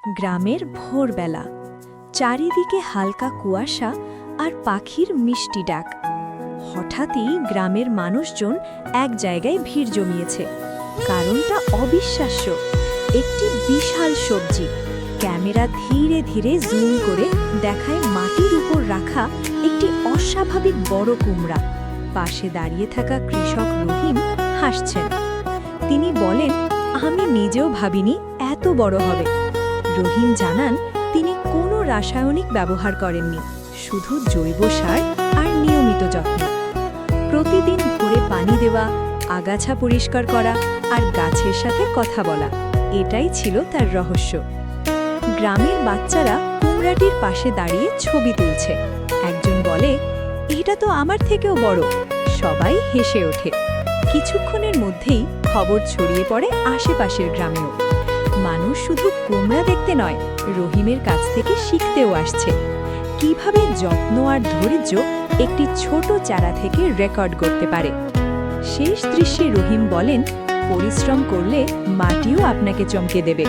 গ্রামের ভোরবেলা, চারিদিকে হালকা কুয়াশা আর পাখির মিষ্টি ডাক। হঠাৎই গ্রামের মানুষজন এক জায়গায় ভিড় জমিয়েছে। কারণটা অবিশ্বাস্য। একটি বিশাল সবজি। ক্যামেরা ধীরে ধীরে জুম করে দেখায় মাটির উপর রাখা একটি অস্বাভাবিক বড় কুমড়া। পাশে দাঁড়িয়ে থাকা কৃষক রহিম হাসছেন। তিনি বলেন, আমি নিজেও ভাবিনি এত বড় হবে। রহিম জানান, তিনি কোনো রাসায়নিক ব্যবহার করেননি, শুধু জৈব সার আর নিয়মিত যত্ন। প্রতিদিন ভোরে পানি দেওয়া, আগাছা পরিষ্কার করা আর গাছের সাথে কথা বলা, এটাই ছিল তার রহস্য। গ্রামের বাচ্চারা কুমড়াটির পাশে দাঁড়িয়ে ছবি তুলছে। একজন বলে, এটা তো আমার থেকেও বড়। সবাই হেসে ওঠে। কিছুক্ষণের মধ্যেই খবর ছড়িয়ে পড়ে আশেপাশের গ্রামেও। মানুষ শুধু কুমড়া দেখতে নয়, রহিমের কাছ থেকে শিখতেও আসছে কিভাবে যত্ন আর ধৈর্য একটি ছোট চারা থেকে রেকর্ড করতে পারে। শেষ দৃশ্যে রহিম বলেন, পরিশ্রম করলে মাটিও আপনাকে চমকে দেবে।